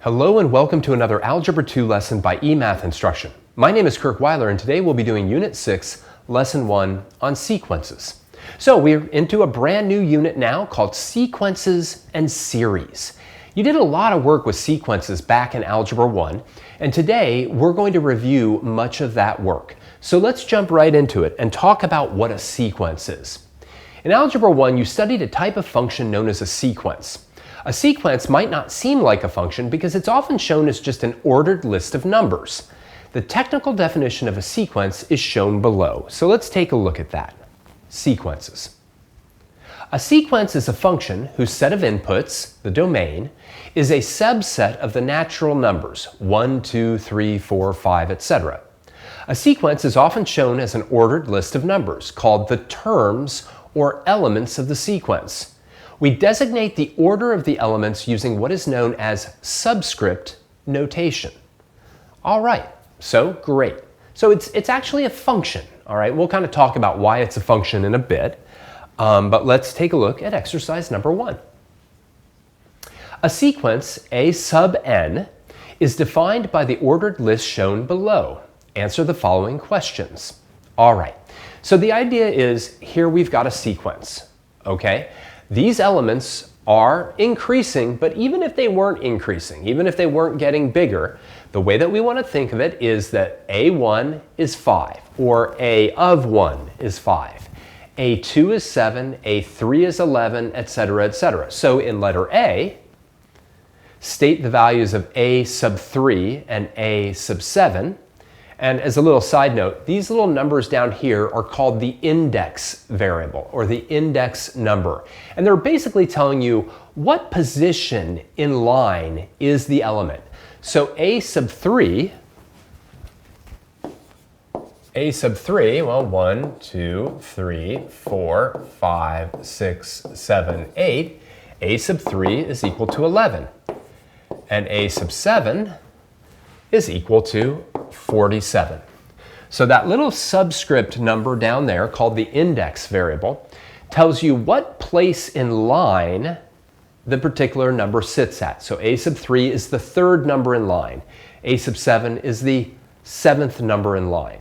Hello and welcome to another Algebra 2 lesson by eMath Instruction. My name is Kirk Weiler and today we'll be doing Unit 6, Lesson 1 on sequences. So we're into a brand new unit now called Sequences and Series. You did a lot of work with sequences back in Algebra 1 and today we're going to review much of that work. So let's jump right into it and talk about what a sequence is. In Algebra 1 you studied a type of function known as a sequence. A sequence might not seem like a function because it's often shown as just an ordered list of numbers. The technical definition of a sequence is shown below, so let's take a look at that. Sequences. A sequence is a function whose set of inputs, the domain, is a subset of the natural numbers 1, 2, 3, 4, 5, etc. A sequence is often shown as an ordered list of numbers called the terms or elements of the sequence. We designate the order of the elements using what is known as subscript notation. All right, so great. So it's actually a function, all right? We'll kind of talk about why it's a function in a bit, but let's take a look at exercise number 1. A sequence, A sub n, is defined by the ordered list shown below. Answer the following questions. All right, so the idea is here we've got a sequence, okay? These elements are increasing, but even if they weren't increasing, even if they weren't getting bigger, the way that we want to think of it is that A1 is 5, or A of 1 is 5, A2 is 7, A3 is 11, etc., etc. So in letter A, state the values of A sub 3 and A sub 7. And as a little side note, these little numbers down here are called the index variable or the index number. And they're basically telling you what position in line is the element. So A sub 3, well, 1, 2, 3, 4, 5, 6, 7, 8. A sub 3 is equal to 11. And A sub 7 is equal to 47. So that little subscript number down there called the index variable tells you what place in line the particular number sits at. So A sub 3 is the third number in line. A sub 7 is the seventh number in line.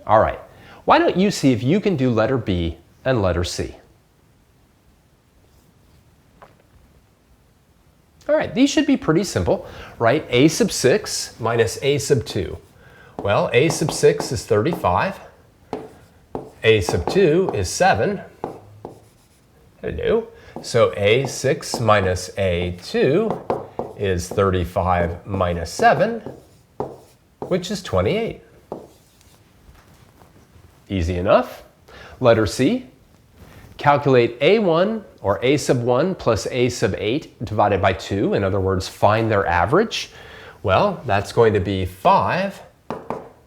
All right, why don't you see if you can do letter B and letter C? All right, these should be pretty simple, right? A sub 6 minus A sub 2. Well, A sub 6 is 35. A sub 2 is 7. Hello. So A6 minus A2 is 35 minus 7, which is 28. Easy enough. Letter C. Calculate A1 or A sub 1 plus A sub 8 divided by 2. In other words, find their average. Well, that's going to be 5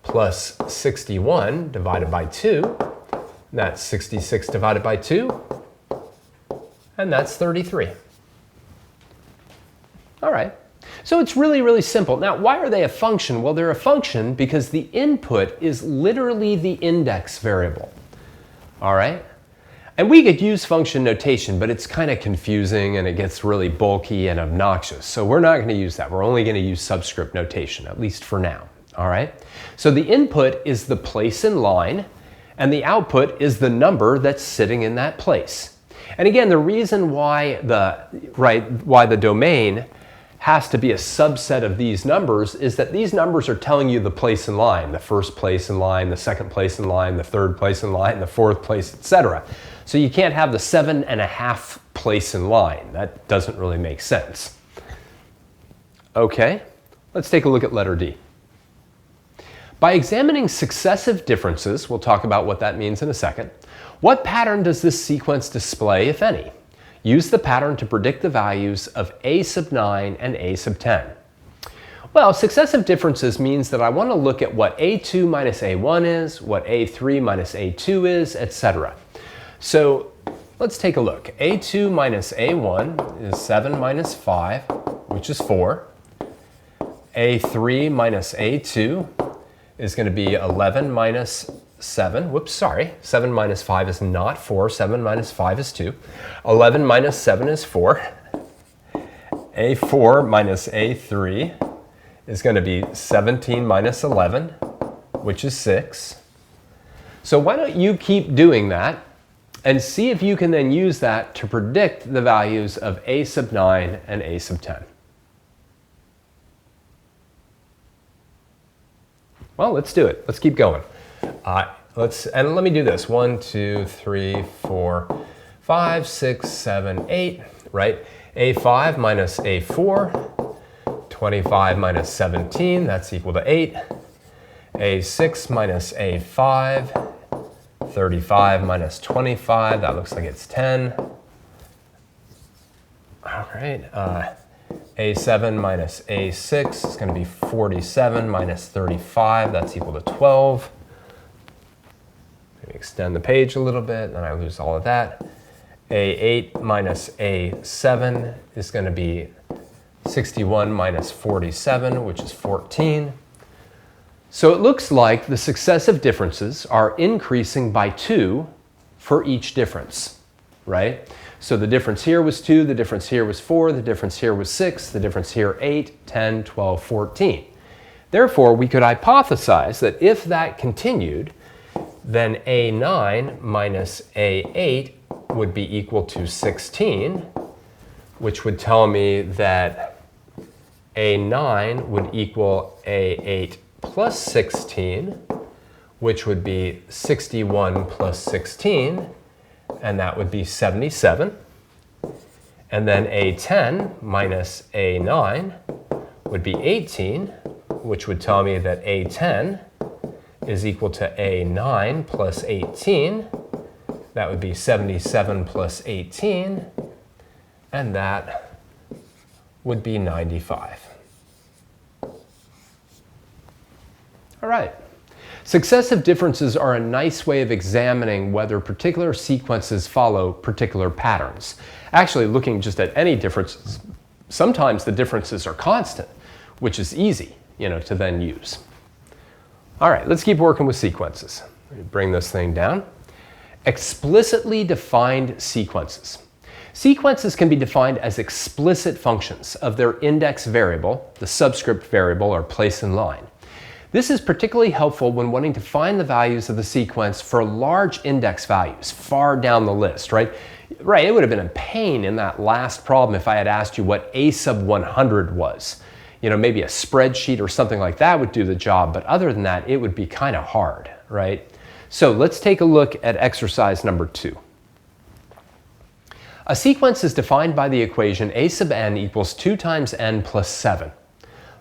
plus 61 divided by 2. That's 66 divided by 2. And that's 33. All right. So it's really, really simple. Now, why are they a function? Well, they're a function because the input is literally the index variable. All right? And we could use function notation, but it's kind of confusing and it gets really bulky and obnoxious. So we're not going to use that. We're only going to use subscript notation, at least for now. All right? So the input is the place in line, and the output is the number that's sitting in that place. And again, the reason why the domain has to be a subset of these numbers is that these numbers are telling you the place in line, the first place in line, the second place in line, the third place in line, the fourth place, etc. So you can't have the 7.5 place in line. That doesn't really make sense. Okay, let's take a look at letter D. By examining successive differences, we'll talk about what that means in a second, what pattern does this sequence display, if any? Use the pattern to predict the values of A sub 9 and A sub 10. Well, successive differences means that I want to look at what A2 minus A1 is, what A3 minus A2 is, etc. So let's take a look. A2 minus A1 is 7 minus 5, which is 4. A3 minus A2 is going to be 11 minus 7. Whoops, sorry. 7 minus 5 is not 4. 7 minus 5 is 2. 11 minus 7 is 4. A4 minus A3 is going to be 17 minus 11, which is 6. So why don't you keep doing that and see if you can then use that to predict the values of A sub 9 and A sub 10. Well, let's do it. Let's keep going. And let me do this. 1, 2, 3, 4, 5, 6, 7, 8, right? A5 minus A4, 25 minus 17, that's equal to 8. A6 minus A5, 35 minus 25, that looks like it's 10. All right, A7 minus A6 is going to be 47 minus 35, that's equal to 12. Maybe extend the page a little bit, then I lose all of that. A8 minus A7 is going to be 61 minus 47, which is 14. So it looks like the successive differences are increasing by 2 for each difference, right? So the difference here was 2, the difference here was 4, the difference here was 6, the difference here 8, 10, 12, 14. Therefore, we could hypothesize that if that continued, then A9 minus A8 would be equal to 16, which would tell me that A9 would equal A8 plus 16, which would be 61 plus 16, and that would be 77. And then A10 minus A9 would be 18, which would tell me that A10 is equal to A9 plus 18. That would be 77 plus 18, and that would be 95. All right. Successive differences are a nice way of examining whether particular sequences follow particular patterns. Actually, looking just at any differences, sometimes the differences are constant, which is easy, to then use. All right, let's keep working with sequences. Let me bring this thing down. Explicitly defined sequences. Sequences can be defined as explicit functions of their index variable, the subscript variable, or place in line. This is particularly helpful when wanting to find the values of the sequence for large index values far down the list, right? Right, it would have been a pain in that last problem if I had asked you what A sub 100 was. Maybe a spreadsheet or something like that would do the job, but other than that, it would be kind of hard, right? So let's take a look at exercise number 2. A sequence is defined by the equation A sub n equals 2 times n plus 7.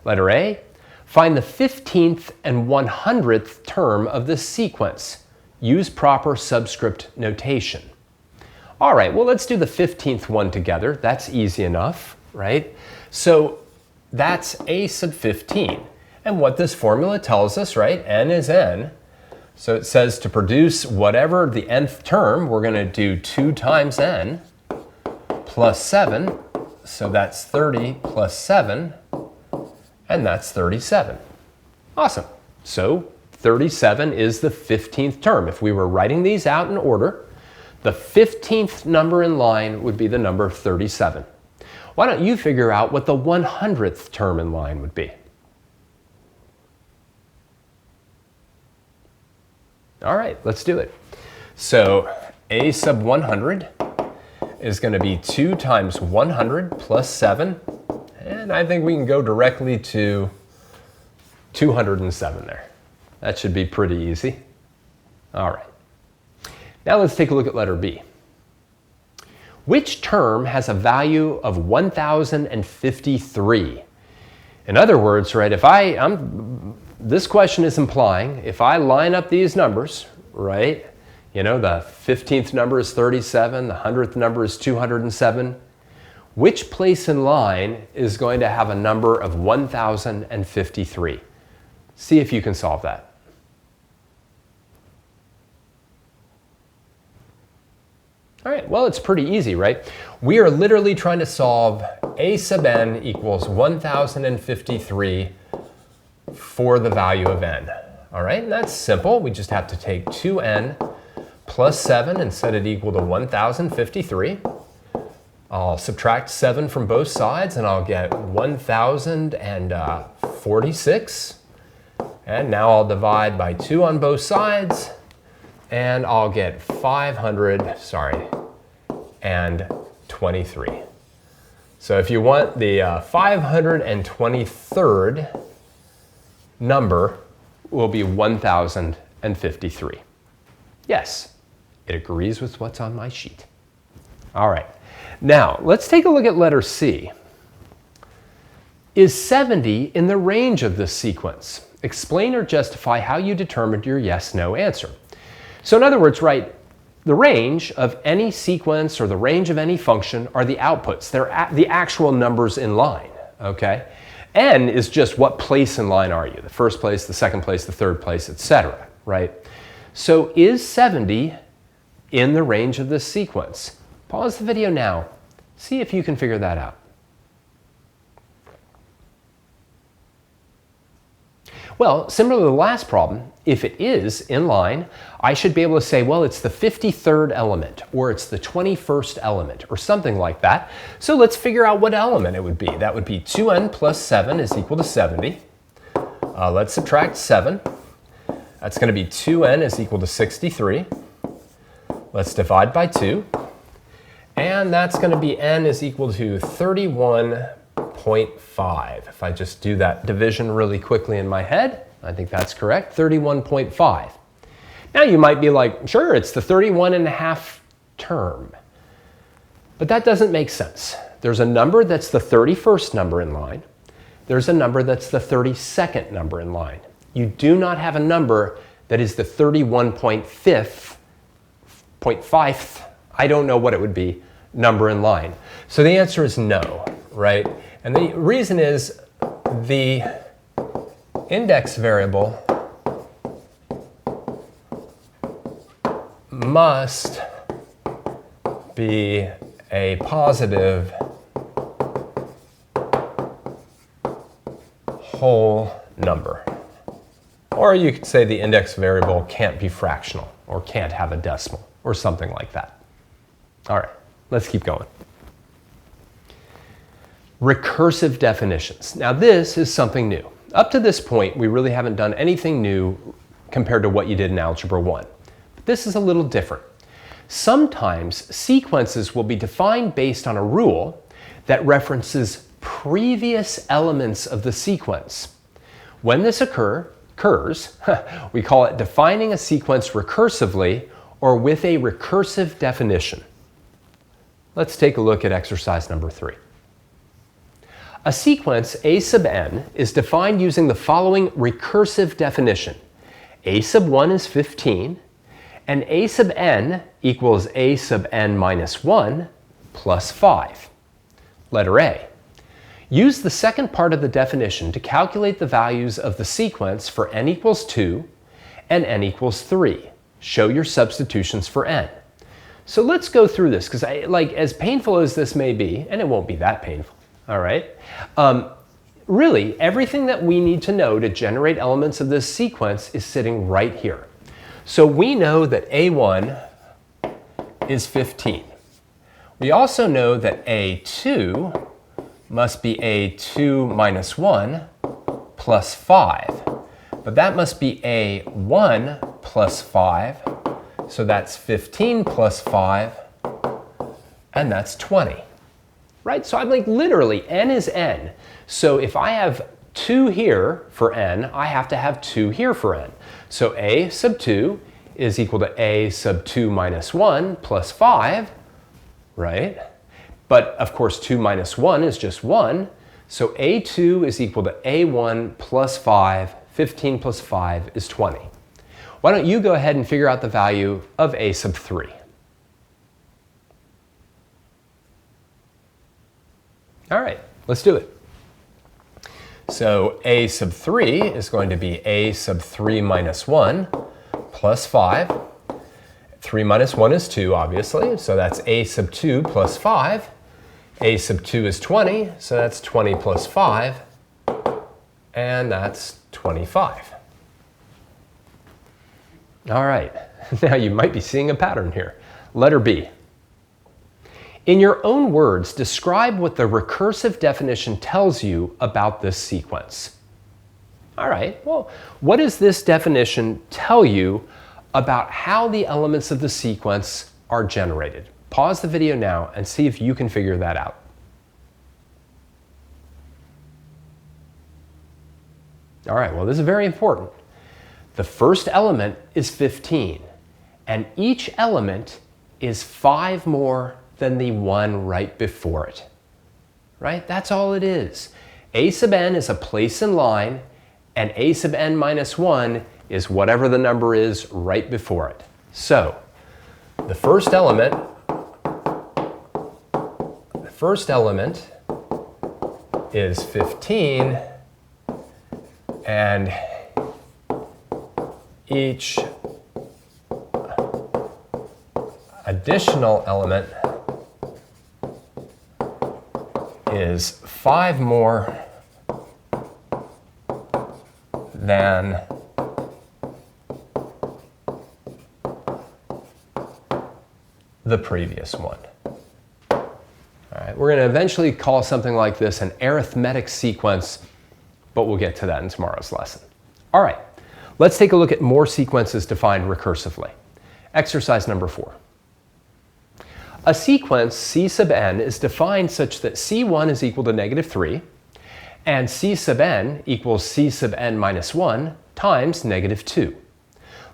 Letter A, find the 15th and 100th term of this sequence. Use proper subscript notation. All right, well, let's do the 15th one together. That's easy enough, right? So that's A sub 15. And what this formula tells us, right, n is n. So it says to produce whatever the nth term, we're going to do 2 times n plus 7. So that's 30 plus 7. And that's 37. Awesome. So 37 is the 15th term. If we were writing these out in order, the 15th number in line would be the number 37. Why don't you figure out what the 100th term in line would be? All right, let's do it. So A sub 100 is going to be 2 times 100 plus 7. And I think we can go directly to 207 there. That should be pretty easy. All right. Now let's take a look at letter B. Which term has a value of 1053? In other words, right, this question is implying if I line up these numbers, right, the 15th number is 37, the 100th number is 207, which place in line is going to have a number of 1053? See if you can solve that. All right, well, it's pretty easy, right? We are literally trying to solve A sub n equals 1053 for the value of n. All right, and that's simple. We just have to take 2n plus 7 and set it equal to 1053. I'll subtract 7 from both sides, and I'll get 1,046. And now I'll divide by 2 on both sides, and I'll get 523. So if you want the 523rd number, will be 1,053. Yes, it agrees with what's on my sheet. All right, now let's take a look at letter C. Is 70 in the range of this sequence? Explain or justify how you determined your yes/no answer. So in other words, right, the range of any sequence or the range of any function are the outputs. They're the actual numbers in line, okay? N is just what place in line are you, the first place, the second place, the third place, etc., right? So is 70 in the range of this sequence? Pause the video now. See if you can figure that out. Well, similar to the last problem, if it is in line, I should be able to say, well, it's the 53rd element, or it's the 21st element, or something like that. So let's figure out what element it would be. That would be 2n plus 7 is equal to 70. Let's subtract 7. That's going to be 2n is equal to 63. Let's divide by 2. And that's going to be n is equal to 31.5. If I just do that division really quickly in my head, I think that's correct, 31.5. Now you might be like, sure, it's the 31.5 term. But that doesn't make sense. There's a number that's the 31st number in line. There's a number that's the 32nd number in line. You do not have a number that is the 31.5th, I don't know what it would be, number in line. So the answer is no, right? And the reason is the index variable must be a positive whole number. Or you could say the index variable can't be fractional or can't have a decimal or something like that. All right, let's keep going. Recursive definitions. Now this is something new. Up to this point, we really haven't done anything new compared to what you did in Algebra 1. But this is a little different. Sometimes sequences will be defined based on a rule that references previous elements of the sequence. When this occurs, we call it defining a sequence recursively or with a recursive definition. Let's take a look at exercise number 3. A sequence A sub n is defined using the following recursive definition. A sub 1 is 15, and A sub n equals A sub n minus 1 plus 5. Letter A. Use the second part of the definition to calculate the values of the sequence for n equals 2 and n equals 3. Show your substitutions for n. So let's go through this, because as painful as this may be, and it won't be that painful, all right? Really, everything that we need to know to generate elements of this sequence is sitting right here. So we know that A1 is 15. We also know that A2 must be A2 minus 1 plus 5. But that must be A1 plus 5. So that's 15 plus 5, and that's 20. Right? So I'm like literally, n is n. So if I have 2 here for n, I have to have 2 here for n. So a sub 2 is equal to a sub 2 minus 1 plus 5, right? But of course 2 minus 1 is just 1. So a2 is equal to a1 plus 5. 15 plus 5 is 20. Why don't you go ahead and figure out the value of a sub 3? All right, let's do it. So a sub 3 is going to be a sub 3 minus 1 plus 5. 3 minus 1 is 2, obviously, so that's a sub 2 plus 5. A sub 2 is 20, so that's 20 plus 5, and that's 25. All right, now you might be seeing a pattern here. Letter B. In your own words, describe what the recursive definition tells you about this sequence. All right, well, what does this definition tell you about how the elements of the sequence are generated? Pause the video now and see if you can figure that out. All right, well, this is very important. The first element is 15, and each element is 5 more than the one right before it. Right? That's all it is. A sub n is a place in line, and a sub n minus 1 is whatever the number is right before it. So, the first element is 15, and each additional element is 5 more than the previous one. All right, we're going to eventually call something like this an arithmetic sequence, but we'll get to that in tomorrow's lesson. All right, let's take a look at more sequences defined recursively. Exercise number 4. A sequence C sub n is defined such that C1 is equal to -3, and C sub n equals C sub n minus 1 times -2.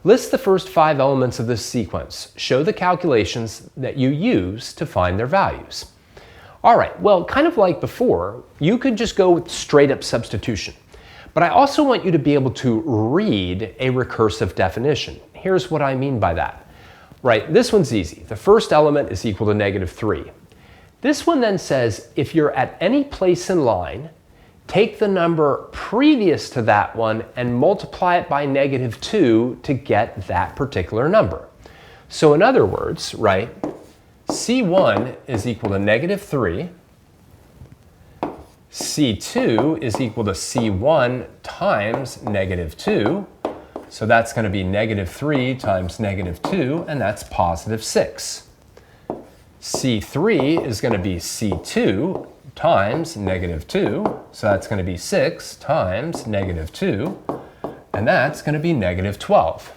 List the first 5 elements of this sequence. Show the calculations that you use to find their values. All right, well, kind of like before, you could just go with straight up substitution. But I also want you to be able to read a recursive definition. Here's what I mean by that. Right, this one's easy. The first element is equal to -3. This one then says if you're at any place in line, take the number previous to that one and multiply it by -2 to get that particular number. So in other words, right, C1 is equal to -3, C2 is equal to C1 times -2, so that's going to be -3 times -2, and that's +6. C3 is going to be C2 times -2, so that's going to be 6 times -2, and that's going to be -12.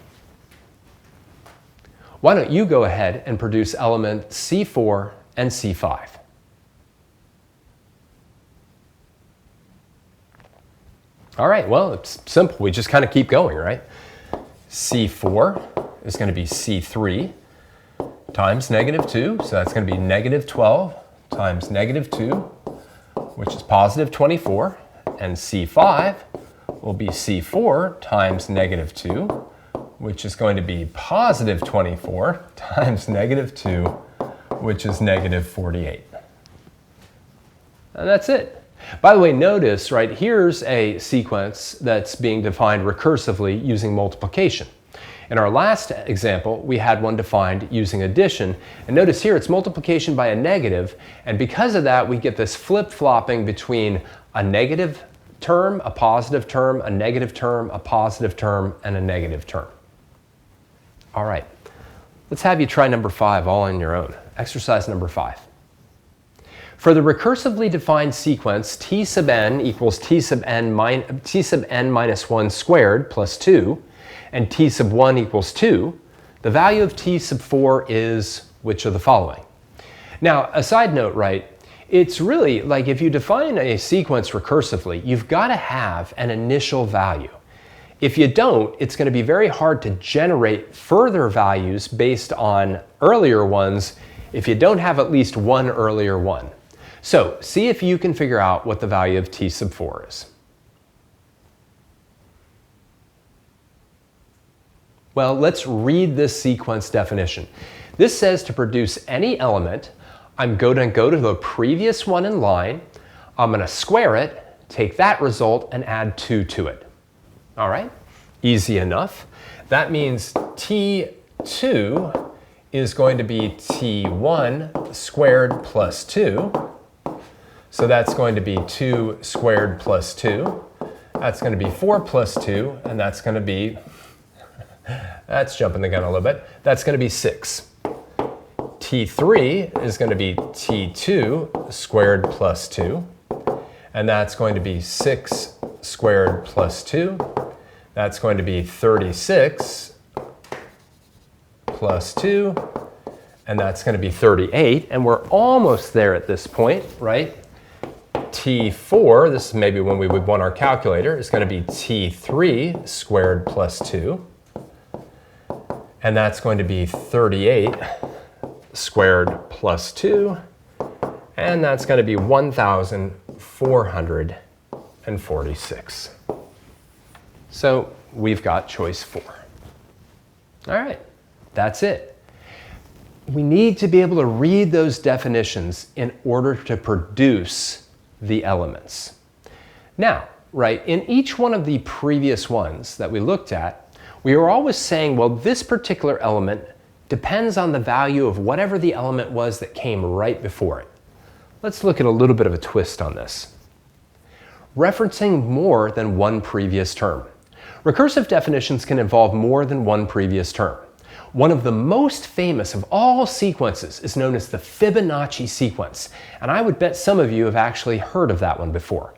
Why don't you go ahead and produce element C4 and C5? All right, well, it's simple. We just kind of keep going, right? C4 is going to be C3 times -2, so that's going to be -12 times -2, which is +24, and C5 will be C4 times -2, which is going to be +24 times -2, which is -48. And that's it. By the way, notice, right, here's a sequence that's being defined recursively using multiplication. In our last example, we had one defined using addition, and notice here it's multiplication by a negative, and because of that, we get this flip-flopping between a negative term, a positive term, a negative term, a positive term, and a negative term. All right, let's have you try number 5 all on your own. Exercise number 5. For the recursively defined sequence t sub n equals t sub n minus 1 squared plus 2, and t sub 1 equals 2, the value of t sub 4 is which of the following? Now, a side note, right, it's really like if you define a sequence recursively, you've got to have an initial value. If you don't, it's going to be very hard to generate further values based on earlier ones if you don't have at least one earlier one. So, see if you can figure out what the value of t sub 4 is. Well, let's read this sequence definition. This says to produce any element, I'm going to go to the previous one in line, I'm going to square it, take that result, and add 2 to it. All right, easy enough. That means T2 is going to be T1 squared plus 2. So that's going to be 2 squared plus 2. That's going to be 4 plus 2, and that's going to be, that's jumping the gun a little bit, that's going to be 6. T3 is going to be T2 squared plus 2. And that's going to be 6 squared plus 2. That's going to be 36 plus 2. And that's going to be 38. And we're almost there at this point, right? T4, this is maybe when we would want our calculator, is going to be T3 squared plus 2. And that's going to be 38 squared plus 2. And that's going to be 1,446. So we've got choice 4. All right, that's it. We need to be able to read those definitions in order to produce the elements. Now, right, in each one of the previous ones that we looked at, we were always saying, well, this particular element depends on the value of whatever the element was that came right before it. Let's look at a little bit of a twist on this. Referencing more than one previous term. Recursive definitions can involve more than one previous term. One of the most famous of all sequences is known as the Fibonacci sequence, and I would bet some of you have actually heard of that one before,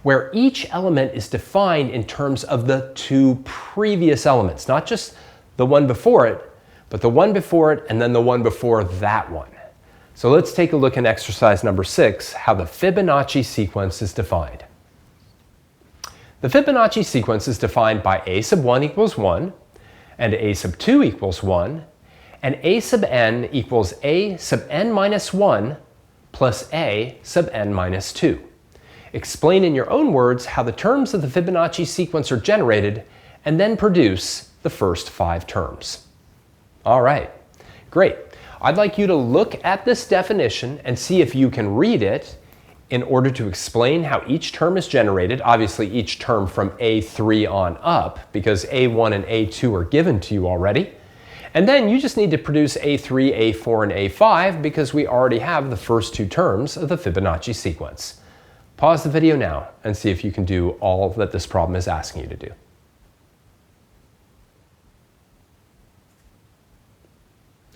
where each element is defined in terms of the two previous elements, not just the one before it, but the one before it and then the one before that one. So let's take a look in exercise number 6, how the Fibonacci sequence is defined. The Fibonacci sequence is defined by a sub 1 equals 1, and a sub 2 equals 1, and a sub n equals a sub n minus 1 plus a sub n minus 2. Explain in your own words how the terms of the Fibonacci sequence are generated, and then produce the first 5 terms. All right, great. I'd like you to look at this definition and see if you can read it in order to explain how each term is generated, obviously each term from A3 on up, because A1 and A2 are given to you already. And then you just need to produce A3, A4, and A5 because we already have the first 2 terms of the Fibonacci sequence. Pause the video now and see if you can do all that this problem is asking you to do.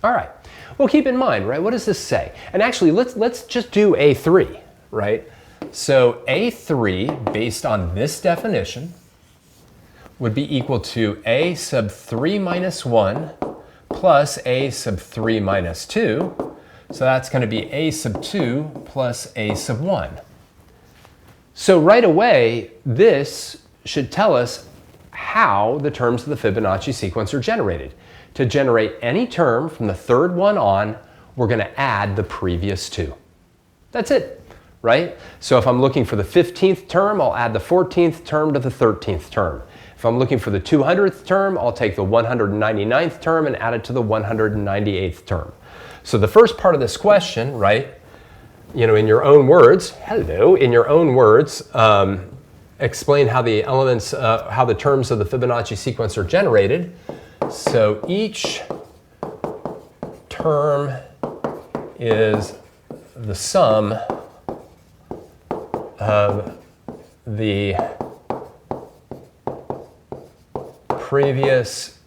All right, well, keep in mind, right, what does this say? And actually, let's just do A3. Right? So A3, based on this definition, would be equal to a sub 3 minus 1 plus a sub 3 minus 2. So that's going to be a sub 2 plus a sub 1. So right away, this should tell us how the terms of the Fibonacci sequence are generated. To generate any term from the third one on, we're going to add the previous 2. That's it. Right? So if I'm looking for the 15th term, I'll add the 14th term to the 13th term. If I'm looking for the 200th term, I'll take the 199th term and add it to the 198th term. So the first part of this question, right, you know, in your own words, in your own words, explain how the elements, how the terms of the Fibonacci sequence are generated. So each term is the sum of the previous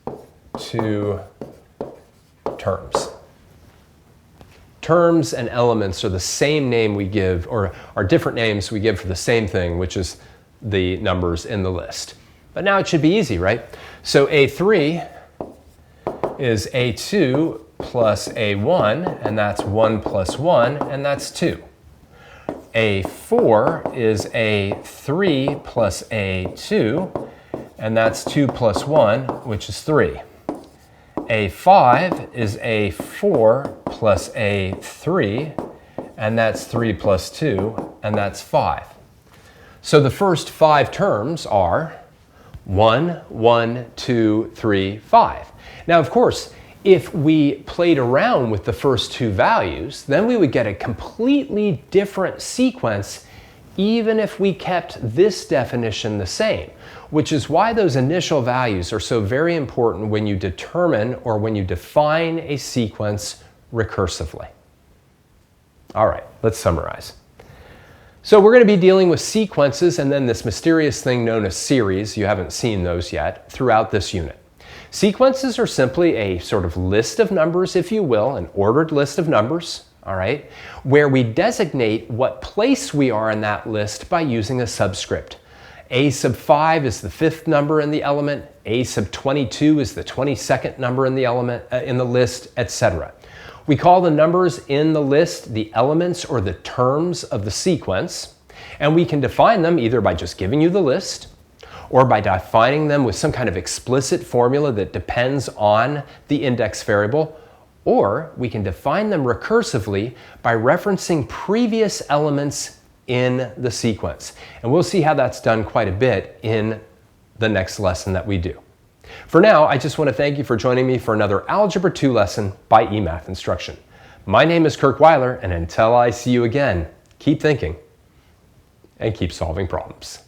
2 terms. Terms and elements are the same name we give, or are different names we give for the same thing, which is the numbers in the list. But now it should be easy, right? So A3 is A2 plus A1, and that's 1 plus 1, and that's 2. A4 is A3 plus A2, and that's 2 plus 1, which is 3. A5 is A4 plus A3, and that's 3 plus 2, and that's 5. So the first 5 terms are 1, 1, 2, 3, 5. Now, of course, if we played around with the first 2 values, then we would get a completely different sequence even if we kept this definition the same, which is why those initial values are so very important when you determine or when you define a sequence recursively. All right, let's summarize. So we're going to be dealing with sequences and then this mysterious thing known as series, you haven't seen those yet, throughout this unit. Sequences are simply a sort of list of numbers, if you will, an ordered list of numbers, all right, where we designate what place we are in that list by using a subscript. A sub 5 is the 5th number in the element, A sub 22 is the 22nd number in the element in the list, etc. We call the numbers in the list the elements or the terms of the sequence, and we can define them either by just giving you the list or by defining them with some kind of explicit formula that depends on the index variable, or we can define them recursively by referencing previous elements in the sequence. And we'll see how that's done quite a bit in the next lesson that we do. For now, I just want to thank you for joining me for another Algebra 2 lesson by eMath Instruction. My name is Kirk Weiler, and until I see you again, keep thinking and keep solving problems.